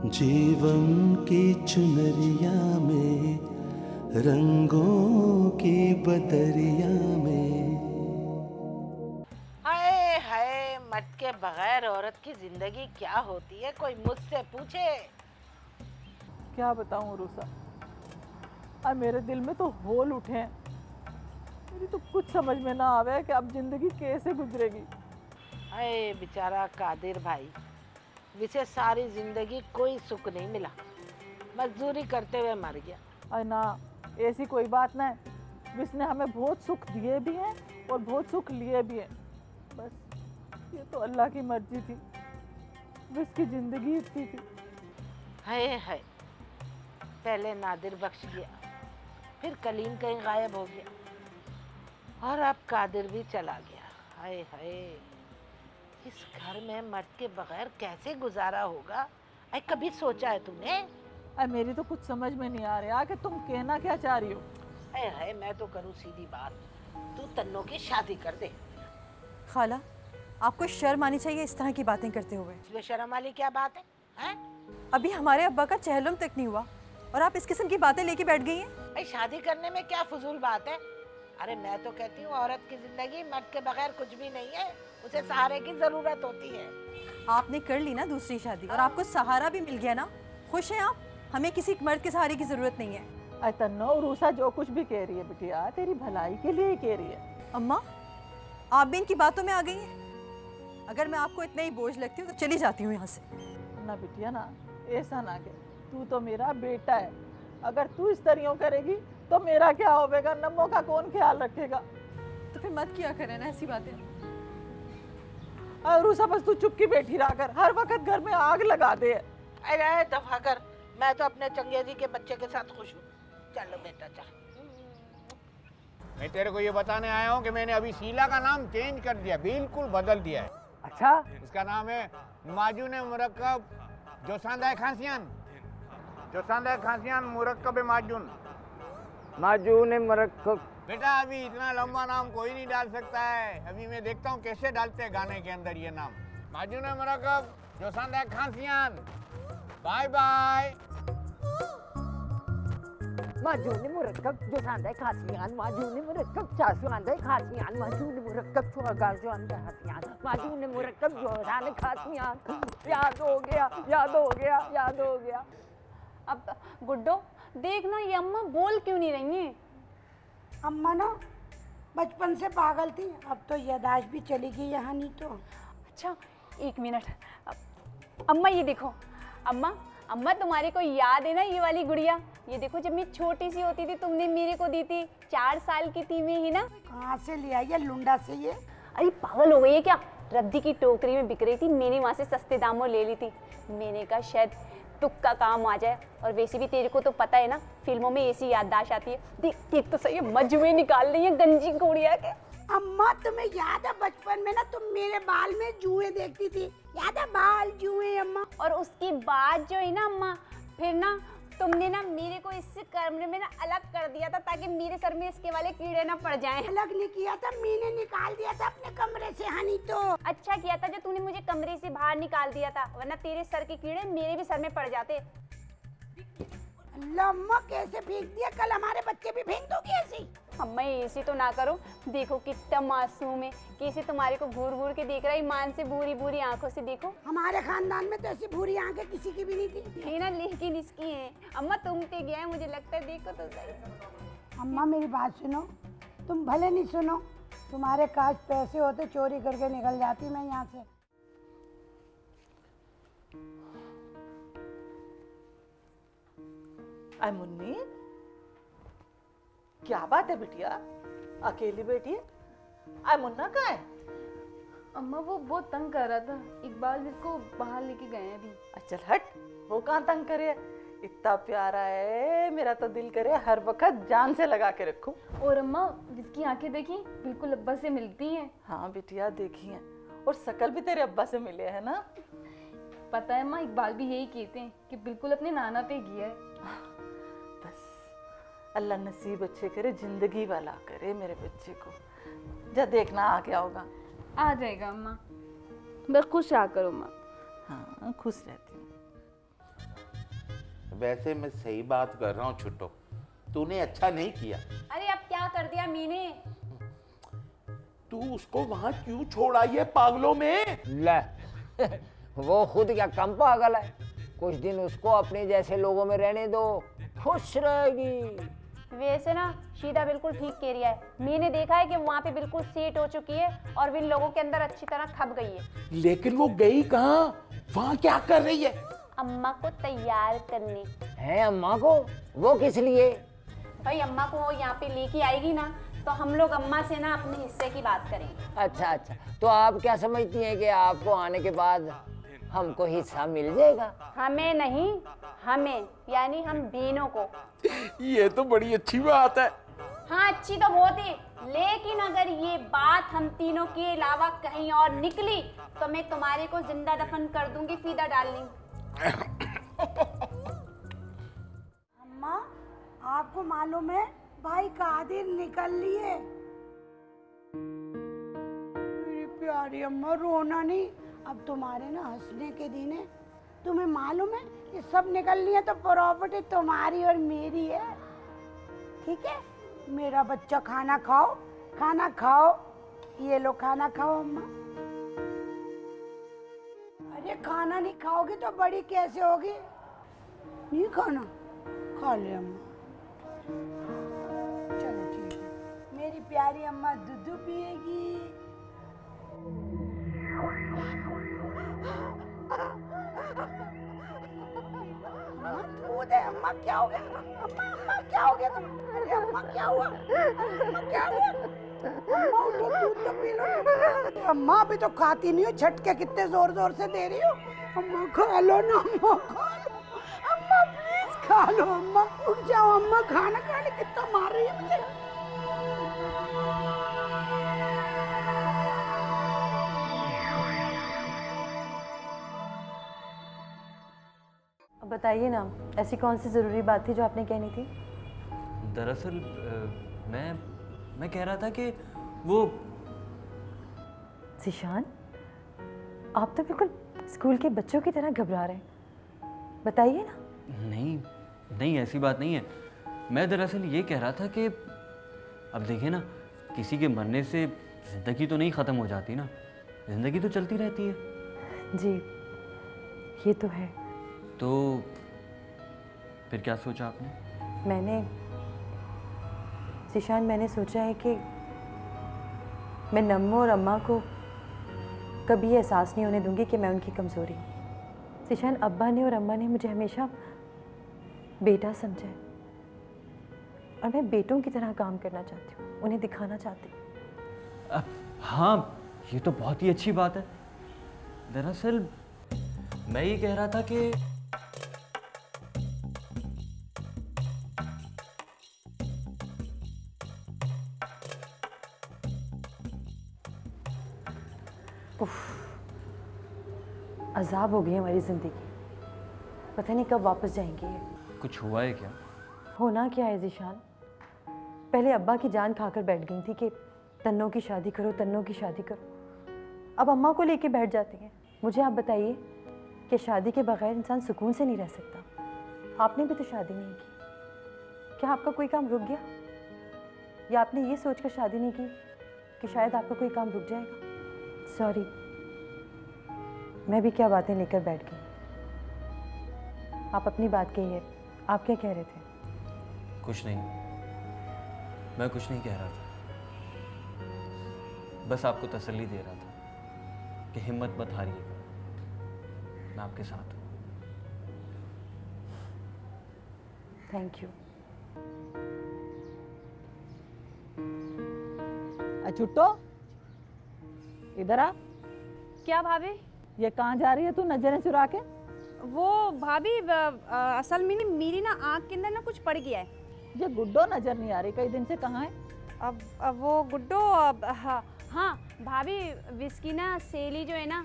जीवन की चुनरिया में, रंगों की बदरिया में। हाय हाय, मर्द के बगैर औरत की जिंदगी क्या होती है, कोई मुझसे पूछे। क्या बताऊं रूसा, अब मेरे दिल में तो होल उठे हैं। मेरी तो कुछ समझ में ना आवे कि अब जिंदगी कैसे गुजरेगी। हाय बेचारा कादिर भाई, जिसे सारी जिंदगी कोई सुख नहीं मिला, मजदूरी करते हुए मर गया। अरे ना, ऐसी कोई बात ना है। जिसने हमें बहुत सुख दिए भी हैं और बहुत सुख लिए भी हैं। बस ये तो अल्लाह की मर्जी थी, जिसकी जिंदगी इतनी थी। हाय हाय, पहले नादिर बख्श गया, फिर कलीम कहीं गायब हो गया, और अब कादिर भी चला गया। हाय हाय, इस घर में मर्द के बगैर कैसे गुजारा होगा, अरे कभी सोचा है तुमने? अरे मेरी तो कुछ समझ में नहीं आ रहा कि तुम कहना क्या चाह रही हो। अरे हाय, मैं तो करूँ सीधी बात, तू तन्नो की शादी कर दे। खाला, आपको शर्म आनी चाहिए इस तरह की बातें करते हुए। इसमें शर्म वाली क्या बात है, हैं? अभी हमारे अब्बा का चहलम तक नहीं हुआ और आप इस किस्म की बातें लेके बैठ गई हैं। अरे शादी करने में क्या फजूल बात है। अरे मैं तो कहती हूँ औरत की जिंदगी मर्द के बगैर कुछ भी नहीं है, उसे सहारे की जरूरत होती है। आपने कर ली ना दूसरी शादी और आपको सहारा भी मिल गया ना। खुश हैं आप? हमें किसी मर्द के सहारे की जरूरत नहीं है। अरे तन्नो, रूसा जो कुछ भी कह रही है बिटिया, तेरी भलाई के लिए ही कह रही है। अम्मा, आप भी इनकी बातों में आ गई हैं। अगर मैं आपको इतना ही बोझ लगती हूँ तो चली जाती हूँ यहाँ से। ना बिटिया ना, ऐसा ना कह। तू तो मेरा बेटा है, अगर तू इस तरह करेगी तो मेरा क्या होगा, नम्मो का कौन ख्याल रखेगा। तो फिर मत किया करें ना ऐसी बातें। रूसा, बस तू चुप की बैठी रहा कर, हर वक्त घर में आग लगा दे। अरे दफा कर, मैं तो अपने चंगेजी के बच्चे के साथ खुश हूँ। चलो बेटा चल। मैं तेरे को ये बताने आया हूँ कि मैंने अभी शीला का नाम चेंज कर दिया, बिल्कुल बदल दिया है। अच्छा, इसका नाम है माजून मुरक्कब जोशानदाय खांसियान। जोशानदाय खांसियान मुरक्कब माजून। माजून मरकब। बेटा अभी इतना लंबा नाम कोई नहीं डाल सकता है। अभी मैं देखता हूँ कैसे डालते हैं गाने के अंदर ये नाम। माजून मुरक्कब जोशानदाय खांसियान। Bye bye. माजून मुरक्कब जोशानदाय खासियान। माजून मुरक्कब चाशुआंदाय खासियान। माजून मुरक्कब चुआगार जोआंदाय खासियान। माजून मुरक्कब जोशानदाय खासियान। याद हो गया, याद हो गया, याद हो गया। अब गुड्डो देखना, ये अम्मा बोल क्यों नहीं रही हैं? अम्मा ना बचपन से पागल थी, अब तो यादाश्त भी चली गई यहाँ नहीं तो। अच्छा एक मिनट, अम्मा ये देखो। अम्मा अम्मा तुम्हारे को याद है ना ये वाली गुड़िया? ये देखो, जब मैं छोटी सी होती थी तुमने मेरे को दी थी, 4 साल की थी मैं ही ना। कहाँ से ले आई है लुंडा से ये? अरे पागल हो गई है क्या? रद्दी की टोकरी में बिक रही थी, मैंने वहाँ से सस्ते दामों ले ली थी। मैंने कहा शायद तुक्का काम आ जाए, और वैसे भी तेरे को तो पता है ना, फिल्मों में ऐसी याददाश्त आती है। देख देख तो सही है, मजमे निकाल रही है गंजी गुड़िया के। अम्मा तुम्हें याद है बचपन में ना तुम मेरे बाल में जुए देखती थी, याद है? बाल जुए अम्मा। और उसके बाद जो है ना अम्मा, फिर ना तुमने ना मेरे को इस कमरे में ना अलग कर दिया था, ताकि मेरे सर में इसके वाले कीड़े ना पड़ जाएं। अलग नहीं किया था, मैंने निकाल दिया था अपने कमरे से। हनी तो अच्छा किया था जो तूने मुझे कमरे से बाहर निकाल दिया था, वरना तेरे सर के कीड़े मेरे भी सर में पड़ जाते। अम्मा कैसे फेंक दिया, कल हमारे बच्चे भी फेंक दोगी ऐसी? अम्मा ऐसी तो ना करो, देखो कितना मासूम है, कैसे तुम्हारे को घूर घूर के देख रहा है, ईमान से भूरी भूरी आंखों से देखो। हमारे खानदान में तो ऐसी भूरी आंखें किसी की भी नहीं थी। है ना, लेकिन इसकी है। अम्मा तुम पे गया है मुझे लगता है, देखो तो सही। अम्मा मेरी बात सुनो, तुम भले नहीं सुनो, तुम्हारे काश पैसे होते चोरी करके निकल जाती मैं यहाँ से। अरे मुन्नी, क्या बात है बिटिया, अकेली बैठी है? अरे मुन्ना कहाँ है? अम्मा वो बहुत तंग कर रहा था, इकबाल जिसको बाहर लेके गए हैं अभी। चल हट, वो कहाँ तंग करे? इतना प्यारा है, मेरा तो दिल करे हर वक्त जान से लगा के रखूं। और अम्मा जिसकी आंखें देखी बिल्कुल अब्बा से मिलती हैं। हाँ बिटिया देखी हैं, और शकल भी तेरे अब्बा से मिले है ना। पता है अम्मा, इकबाल भी यही कहते हैं कि बिल्कुल अपने नाना पे गया है। बस अल्लाह नसीब अच्छे करे, जिंदगी वाला करे मेरे बच्चे को। जा देखना आ गया होगा। आ जाएगा अम्मा, बस खुश रहा करो अम्मा। हाँ खुश रहती हूँ। वैसे मैं सही बात कर रहा हूँ छुट्टो, तूने अच्छा नहीं किया। अरे अब क्या कर दिया मीने? तू उसको वहां क्यों छोड़ आई है पागलों में? ले वो खुद क्या कम पागल है? कुछ दिन उसको अपने जैसे लोगों में रहने दो, खुश रहेगी। वैसे ना शीदा बिल्कुल ठीक कह रही है। मैंने देखा है कि वहाँ पे बिल्कुल सेट हो चुकी है और इन लोगों के अंदर अच्छी तरह खप गई है। लेकिन वो गई कहाँ? वहाँ क्या कर रही है? अम्मा को तैयार करने। है अम्मा को? वो किस लिए? भाई अम्मा को वो यहाँ पे लेके आएगी ना, तो हम लोग अम्मा से ना अपने हिस्से की बात करेंगे। अच्छा, तो आप क्या समझती हैं कि आपको आने के बाद हमको हिस्सा मिल जाएगा? हमें नहीं, हमें यानी हम बीनों को। ये तो बड़ी अच्छी बात है। हाँ अच्छी तो बहुत है, लेकिन अगर ये बात हम तीनों के अलावा कहीं और निकली तो मैं तुम्हारे को जिंदा दफन कर दूंगी फीदा डालनी। अम्मा आपको मालूम है भाई कादिर निकल लिए। मेरी प्यारी अम्मा रोना नहीं, अब तुम्हारे ना हंसने के दिन है। तुम्हें मालूम है ये सब निकल लिए तो प्रॉपर्टी तुम्हारी और मेरी है, ठीक है? मेरा बच्चा खाना खाओ, खाना खाओ, ये लो खाना खाओ अम्मा। अरे खाना नहीं खाओगी तो बड़ी कैसे होगी? नहीं खाना? खा ले अम्मा। चलो ठीक है, मेरी प्यारी अम्मा दूध पिएगी। दूध है अम्मा, क्या हो गया? अम्मा क्या हो गया? अरे अम्मा क्या हुआ? अम्मा क्या हुआ? अम्मा उठो, दूध तो पी लो। अम्मा अभी तो खाती नहीं हो, झटके कितने जोर जोर से दे रही हो। अम्मा खा लो ना, अम्मा खा लो, अम्मा प्लीज खा लो। अम्मा उठ जाओ, अम्मा खाना खाने कितना मार रही है मुझे। बताइए ना, ऐसी कौन सी ज़रूरी बात थी जो आपने कहनी थी? दरअसल मैं कह रहा था कि वो ज़ीशान, आप तो बिल्कुल स्कूल के बच्चों की तरह घबरा रहे हैं, बताइए ना। नहीं ऐसी बात नहीं है। मैं दरअसल ये कह रहा था कि अब देखिए ना, किसी के मरने से ज़िंदगी तो नहीं ख़त्म हो जाती ना, ज़िंदगी तो चलती रहती है। जी ये तो है। तो फिर क्या सोचा आपने? ज़ीशान मैंने सोचा है कि मैं नम्मो और अम्मा को कभी ये एहसास नहीं होने दूंगी कि मैं उनकी कमज़ोरी हूँ। ज़ीशान अब्बा ने और अम्मा ने मुझे हमेशा बेटा समझा है और मैं बेटों की तरह काम करना चाहती हूँ, उन्हें दिखाना चाहती हूँ। हाँ ये तो बहुत ही अच्छी बात है। दरअसल मैं ये कह रहा था कि अजाब हो गई हमारी ज़िंदगी, पता नहीं कब वापस जाएंगे ये। कुछ हुआ है क्या? होना क्या है ज़ीशान, पहले अब्बा की जान खाकर बैठ गई थी कि तन्नों की शादी करो, तन्नों की शादी करो। अब अम्मा को लेके बैठ जाती हैं। मुझे आप बताइए कि शादी के बगैर इंसान सुकून से नहीं रह सकता। आपने भी तो शादी नहीं की, क्या आपका कोई काम रुक गया? या आपने ये सोचकर शादी नहीं की कि शायद आपका कोई काम रुक जाएगा? सॉरी, मैं भी क्या बातें लेकर बैठ गई। आप अपनी बात कहिए, आप क्या कह रहे थे? कुछ नहीं, मैं कुछ नहीं कह रहा था, बस आपको तसल्ली दे रहा था कि हिम्मत मत हारिएगा, मैं आपके साथ हूँ। Thank you. छुट्टो इधर आ। क्या भाभी? ये कहाँ जा रही है तू नजरें चुरा के? वो भाभी असल में मेरी ना आँख के अंदर ना कुछ पड़ गया है। ये गुड्डो नजर नहीं आ रही, कई दिन से कहाँ है? अब वो गुड्डो हाँ भाभी, विस्की ना सहेली जो है ना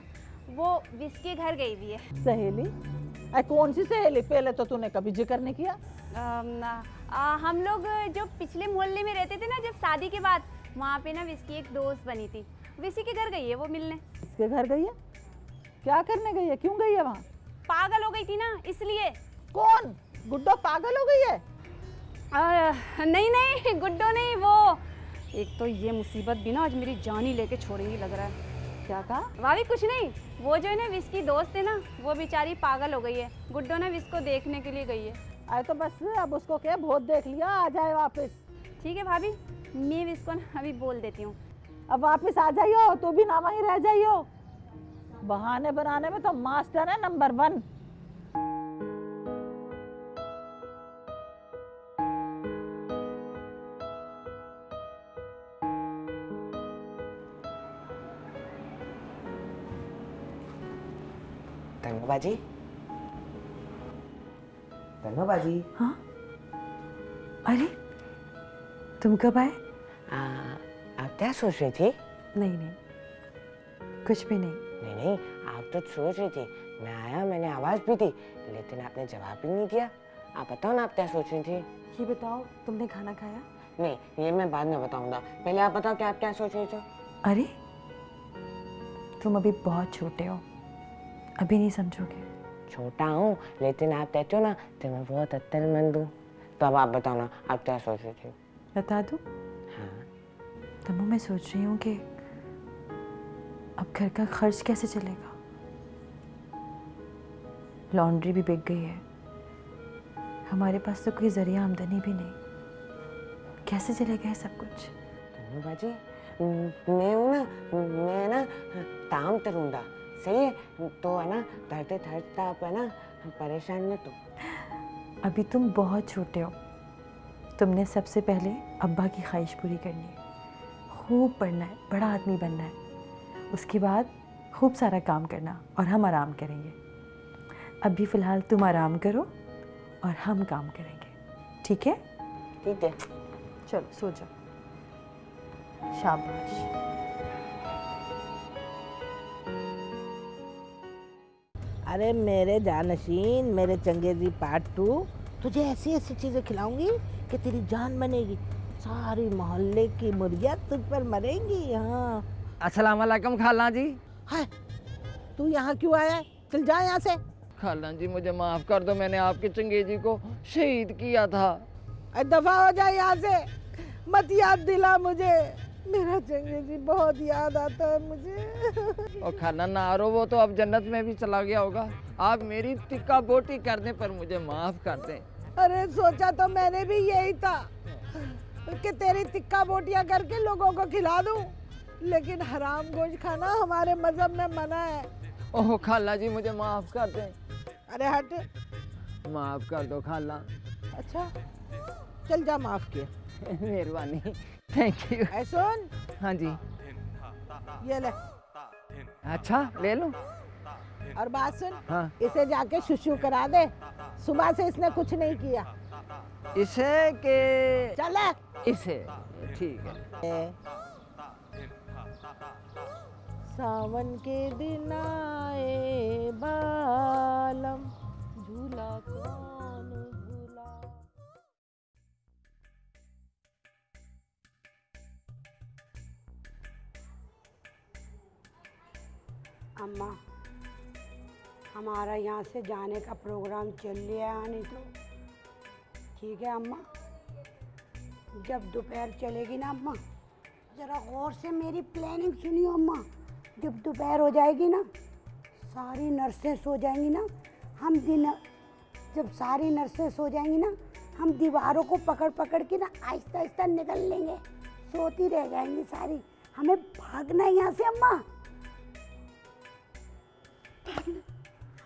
वो विस्की के घर गई हुई है। सहेली? कौन सी सहेली? पहले तो तूने कभी जिक्र नहीं किया। हम लोग जो पिछले मोहल्ले में रहते थे ना, जब शादी के बाद वहाँ पे ना विस्की एक दोस्त बनी थी, विस्की के घर गई है वो मिलने। इसके घर गई है? क्या करने गई है? क्यों गई है वहाँ? पागल हो गई थी ना इसलिए। कौन? गुड्डो पागल हो गई है? नहीं नहीं गुड्डो नहीं, वो एक तो ये मुसीबत भी ना आज मेरी जान ही लेके छोड़ेगी लग रहा है। क्या कहा? भाभी कुछ नहीं, वो जो है ना विश की दोस्त है ना, वो बेचारी पागल हो गई है। गुड्डो ना विश को देखने के लिए गई है। अरे तो बस अब उसको क्या बहुत देख लिया, आ जाए वापस। ठीक है भाभी, मैं विश को ना अभी बोल देती हूँ। अब वापस आ जाइयो, तू भी ना वहीं रह जाइयो। बहाने बनाने में तो मास्टर है नंबर 1। तन्नू बाजी, तन्नू बाजी। हाँ, अरे तुम कब आए? आप क्या सोच रही थी? नहीं नहीं, कुछ भी नहीं। नहीं नहीं, आप तो सोच रही थी। मैं आया, मैंने आवाज भी दी, लेकिन आपने जवाब भी नहीं दिया। आप बताओ ना, आप क्या सोच रही थी? ये बताओ, तुमने खाना खाया? नहीं, ये मैं बाद में बताऊंगा। पहले आप बताओ कि आप क्या सोच रही थी? अरे तुम अभी बहुत छोटे हो, अभी नहीं समझोगे। छोटा हूँ, लेकिन आप कहते हो ना तो मैं बहुत अक्लमंद हूँ। तो अब आप बताओ ना, आप क्या सोच रही थी? बता दूँ? हाँ। तम्मू, मैं सोच रही हूँ कि अब घर का खर्च कैसे चलेगा। लॉन्ड्री भी बिक गई है, हमारे पास तो कोई जरिया आमदनी भी नहीं, कैसे चलेगा ये सब कुछ? तन्नू बाजी, मैं हूँ ना, मैं ना काम करूँगा, सही है? तो है ना, धरते धरता आप है ना परेशान मत हो। अभी तुम बहुत छोटे हो, तुमने सबसे पहले अब्बा की ख्वाहिश पूरी करनी है, खूब पढ़ना है, बड़ा आदमी बनना है, उसके बाद खूब सारा काम करना और हम आराम करेंगे। अभी फ़िलहाल तुम आराम करो और हम काम करेंगे, ठीक है? ठीक है। चलो सो जाओ। शाबाश। अरे मेरे जानशीन, मेरे चंगेजी पार्ट 2, तुझे ऐसी ऐसी चीज़ें खिलाऊंगी कि तेरी जान बनेगी। सारी मोहल्ले की मुर्गियाँ तुझ पर मरेंगी। हाँ। अस्सलाम वालेकुम खाला जी। हाय, तू यहाँ क्यों आया है? चल जा यहाँ से। खाला जी मुझे माफ कर दो, मैंने आपके चंगेजी को शहीद किया था। दफा हो जाए यहाँ से, मत याद दिला मुझे। मेरा चंगेजी बहुत याद आता है मुझे। और खाना ना रो, वो तो अब जन्नत में भी चला गया होगा। आप मेरी टिक्का बोटी करने पर मुझे माफ कर दें। अरे सोचा तो मैंने भी यही था कि तेरी टिक्का बोटियाँ करके लोगों को खिला दूं, लेकिन हराम गोश्त खाना हमारे मजहब में मना है। ओह खाला जी मुझे माफ कर दें। अरे हट। माफ कर दो खाला। अच्छा चल जा, माफ किया। मेहरबानी, थैंक यू। सुन। हाँ जी। ये ले। अच्छा ले लो। और बात सुन। हाँ। इसे जाके शुशु करा दे, सुबह से इसने कुछ नहीं किया। इसे के चले। इसे ठीक है। सावन के दिन आए बालम, झूला कौन झूला। अम्मा, हमारा यहाँ से जाने का प्रोग्राम चल लिया है, नहीं तो ठीक है अम्मा। जब दोपहर चलेगी ना अम्मा, ज़रा गौर से मेरी प्लानिंग सुनियो अम्मा। जब दोपहर हो जाएगी ना, सारी नर्सें सो जाएंगी ना, जब सारी नर्सें सो जाएंगी ना, हम दीवारों को पकड़ पकड़ के ना आहिस्ता आहिस्ता निकल लेंगे, सोती रह जाएंगी सारी। हमें भागना है यहाँ से अम्मा।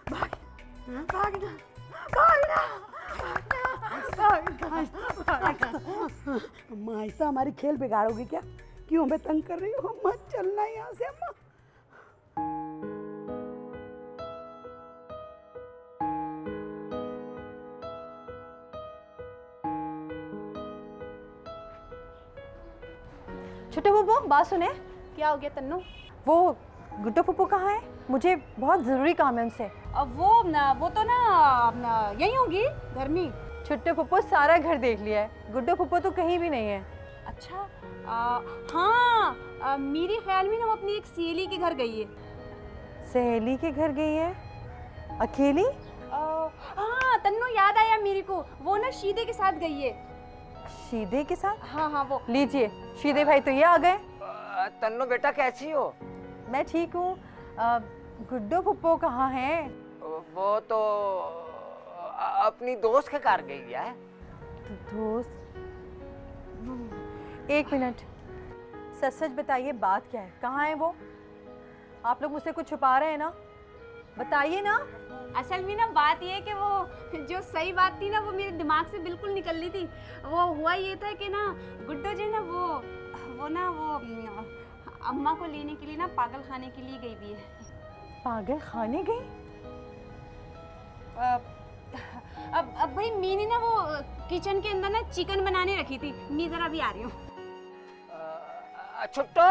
भागना भागना भागना अम्मा, आहिस्ता। हमारी खेल बिगाड़ोगी क्या? क्यों हमें तंग कर रही हो अम्मा? चलना है यहाँ से अम्मा। छोटे फूफू, बात सुने। क्या हो गया तन्नू? वो गुड्डो फूफू कहाँ है? मुझे बहुत ज़रूरी काम है उनसे। अब वो तो ना यहीं होगी घर में। छोटे फूफू सारा घर देख लिया है, गुड्डो फूफू तो कहीं भी नहीं है। अच्छा हाँ, मेरे ख्याल में ना वो अपनी एक सहेली के घर गई है। सहेली के घर गई है? अकेली? हाँ तन्नू याद आया मेरे को, वो ना शीदे के साथ गई है। शीदे के साथ? हाँ हाँ वो लीजिए शीदे भाई तो ये आ गए। तन्नू बेटा कैसी हो? मैं ठीक हूँ। गुड्डो पुप्पो कहाँ है? वो तो अपनी दोस्त के घर गई है। दोस्त? एक मिनट, सच सच बताइए बात क्या है, कहाँ है वो? आप लोग मुझसे कुछ छुपा रहे हैं ना, बताइए ना। असल में ना बात ये है कि वो जो सही बात थी ना वो मेरे दिमाग से बिल्कुल निकल रही थी। वो हुआ ये था कि ना गुड्डो जो ना वो अम्मा को लेने के लिए ना पागल खाने के लिए गई भी है। पागल खाने गई? अब भाई मैंने ना वो किचन के अंदर ना चिकन बनाने रखी थी, मैं जरा भी आ रही हूँ। छुट्टो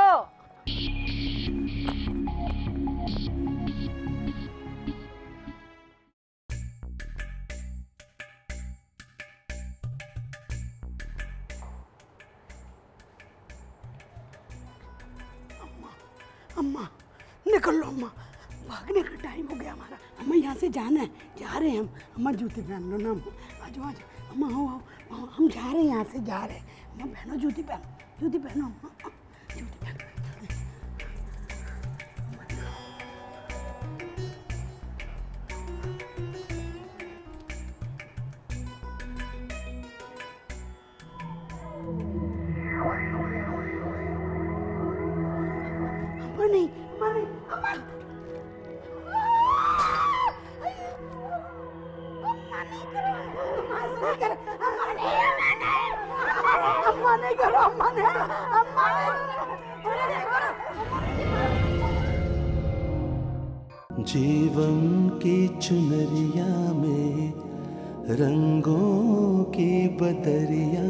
अम्मा निकल लो अम्मा, भागने का टाइम हो गया हमारा। अम्मा यहाँ से जाना है, जा रहे हैं हम। अम्मा जूते पहन लो ना अम्मा, आ जाओ आ जाओ अम्मा, आओ आओ, हम जा रहे हैं यहाँ से, जा रहे हैं। अम्मा पहनो जूती, पहनो जूती, पहनो अम्मा, जूती पहनो। नहीं अम्मा, नहीं अम्मा, नहीं करो, अम्मा नहीं करो, अम्मा नहीं करो, अम्मा नहीं, अम्मा नहीं करो। जीवन की चुनरिया में, रंगों की बदरिया